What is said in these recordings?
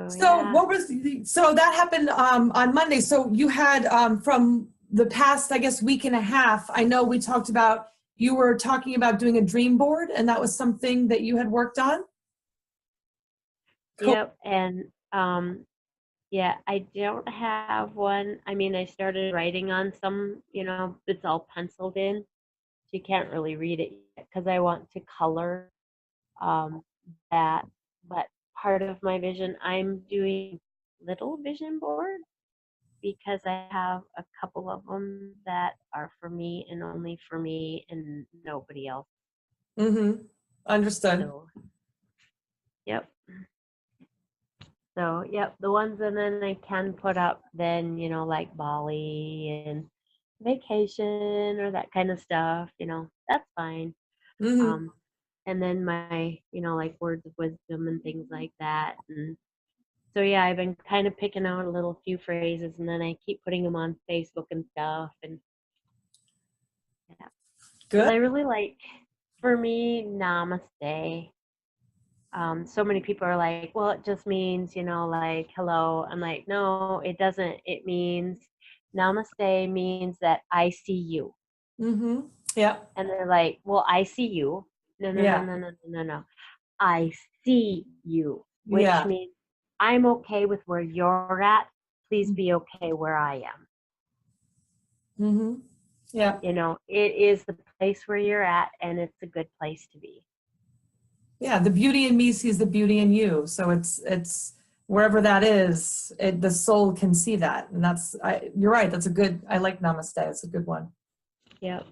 So So yeah. so that happened on Monday. So you had from the past, I guess, week and a half, I know we talked about, you were talking about doing a dream board, and that was something that you had worked on? Cool. Yep. And yeah, I don't have one. I mean, I started writing on some, it's all penciled in. So you can't really read it yet because I want to color um, that. But part of my vision, I'm doing little vision board because I have a couple of them that are for me and only for me and nobody else. Mm-hmm. Understood. So, yep. So, yep, the ones and then I can put up then, like Bali and vacation or that kind of stuff, that's fine. Mm-hmm. Um, and then my, like words of wisdom and things like that. And so, yeah, I've been kind of picking out a little few phrases and then I keep putting them on Facebook and stuff. And yeah, because Good. I really like, for me, namaste. So many people are like, well, it just means, like hello. I'm like, no, it doesn't. It means namaste means that I see you. Mm-hmm. Yeah. And they're like, well, I see you. No, no, no, Yeah. no, no, no, no, no. I see you, which Yeah. means I'm okay with where you're at. Please be okay where I am. Mm-hmm. Yeah. It is the place where you're at, and it's a good place to be. Yeah. The beauty in me sees the beauty in you. So it's wherever that is, the soul can see that. And you're right. I like namaste. It's a good one. Yep.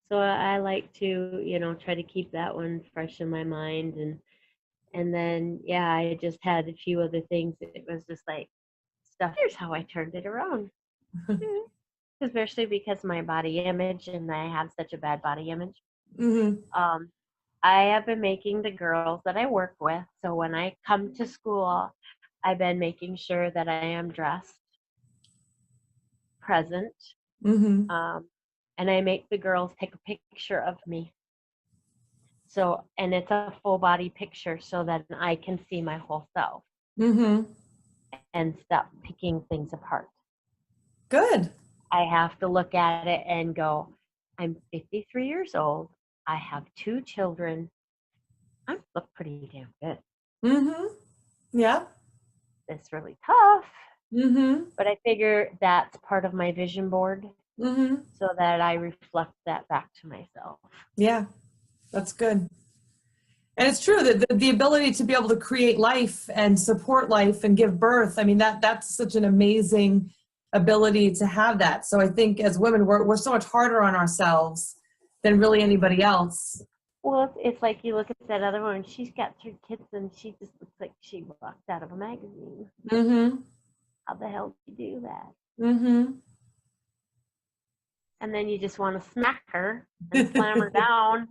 So I like to, try to keep that one fresh in my mind. And then, yeah, I just had a few other things. It was just like stuff. Here's how I turned it around. Especially because my body image, and I have such a bad body image. Mm-hmm. Um, I have been making the girls that I work with. So when I come to school, I've been making sure that I am dressed, present, Mm-hmm. um, and I make the girls take a picture of me. So, and it's a full body picture so that I can see my whole self Mm-hmm. and stop picking things apart. Good. I have to look at it and go, I'm 53 years old. I have 2 children. I look pretty damn good. Mm-hmm. Yeah. It's really tough, Mm-hmm. but I figure that's part of my vision board Mm-hmm. so that I reflect that back to myself. Yeah. That's good. And it's true that the ability to be able to create life and support life and give birth, I mean, that's such an amazing ability to have that. So I think as women, we're so much harder on ourselves than really anybody else. Well, it's like you look at that other one, she's got 3 kids and she just looks like she walked out of a magazine. Mm-hmm. How the hell do you do that? Mm-hmm. And then you just want to smack her and slam her down.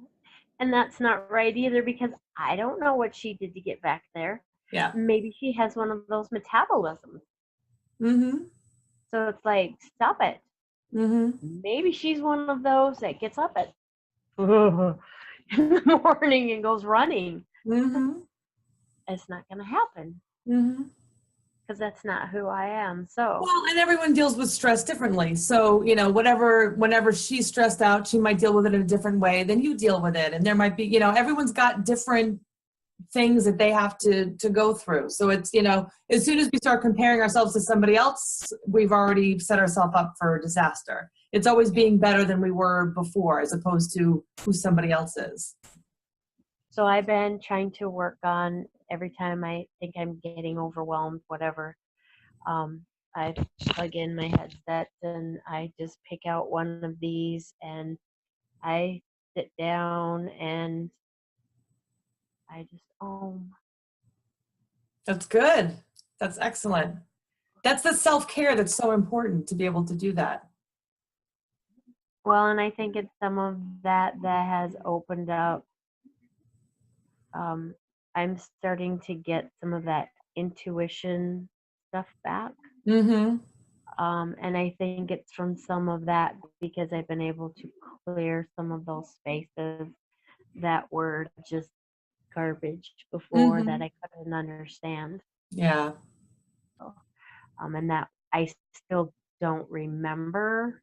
And that's not right either because I don't know what she did to get back there. Yeah. Maybe she has one of those metabolisms. Mm-hmm. So it's like, stop it. Mm-hmm. Maybe she's one of those that gets up at in the morning and goes running. Mm-hmm. It's not going to happen Mm-hmm. because that's not who I am. So, Well, and everyone deals with stress differently. So, whenever she's stressed out, she might deal with it in a different way than you deal with it. And there might be, everyone's got different things that they have to go through. So it's, as soon as we start comparing ourselves to somebody else, we've already set ourselves up for disaster. It's always being better than we were before, as opposed to who somebody else is. so I've been trying to work on every time I think I'm getting overwhelmed, whatever. I plug in my headset and I just pick out one of these and I sit down and I just That's good. That's excellent. That's the self-care that's so important, to be able to do that. well, and I think it's some of that has opened up. I'm starting to get some of that intuition stuff back. Mm-hmm. And I think it's from some of that because I've been able to clear some of those spaces that were just garbage before that Mm-hmm. I couldn't understand. Yeah. and that I still don't remember.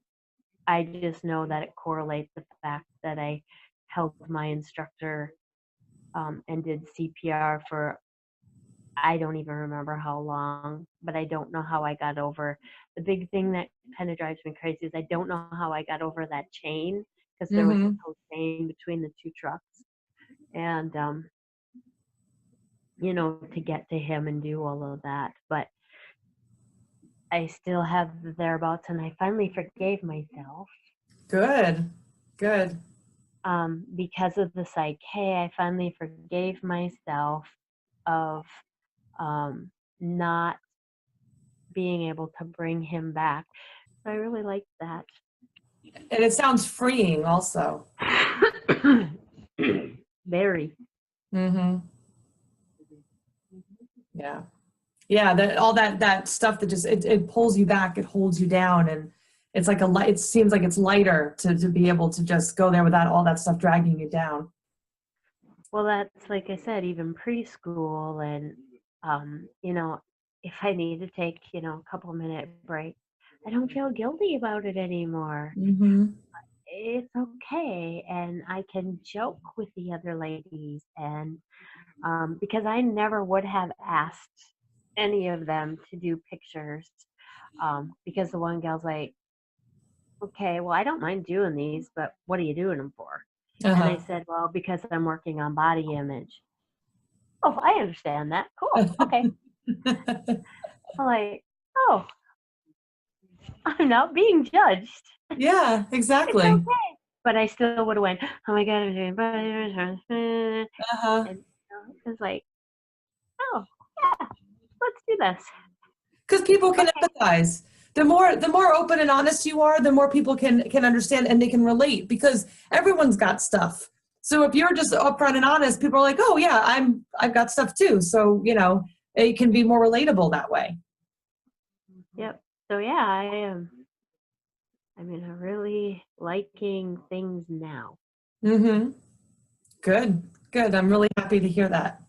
I just know that it correlates with the fact that I helped my instructor and did CPR for I don't even remember how long, but I don't know how I got over. The big thing that kind of drives me crazy is I don't know how I got over that chain because there was a Mm-hmm. tow chain between the two trucks. And, to get to him and do all of that. But I still have the thereabouts, and I finally forgave myself. Good. Good. Because of the psych. Hey, I finally forgave myself of not being able to bring him back. So I really like that. And it sounds freeing also. Very. Mm-hmm. Yeah. Yeah, that all that stuff that just it pulls you back, it holds you down, and it's like it seems like it's lighter to be able to just go there without all that stuff dragging you down. Well, that's like I said, even preschool, and if I need to take a couple minute break, I don't feel guilty about it anymore. Mm-hmm. It's okay, and I can joke with the other ladies, and because I never would have asked any of them to do pictures, because the one gal's like, okay, well, I don't mind doing these, but what are you doing them for? And I Uh-huh. said, well, because I'm working on body image. Oh, I understand that. Cool. Okay. I'm like, oh, I'm not being judged. Yeah, It's exactly. okay. But I still would have went, oh my God, I'm doing body image. Uh-huh. And it was like, oh, yeah, let's do this. Because people can Okay. empathize. The more open and honest you are, the more people can understand and they can relate because everyone's got stuff. So if you're just upfront and honest, people are like, oh yeah, I've got stuff too. So, it can be more relatable that way. Yep. So yeah, I am. I'm really liking things now. Mm-hmm. Good. Good. I'm really happy to hear that.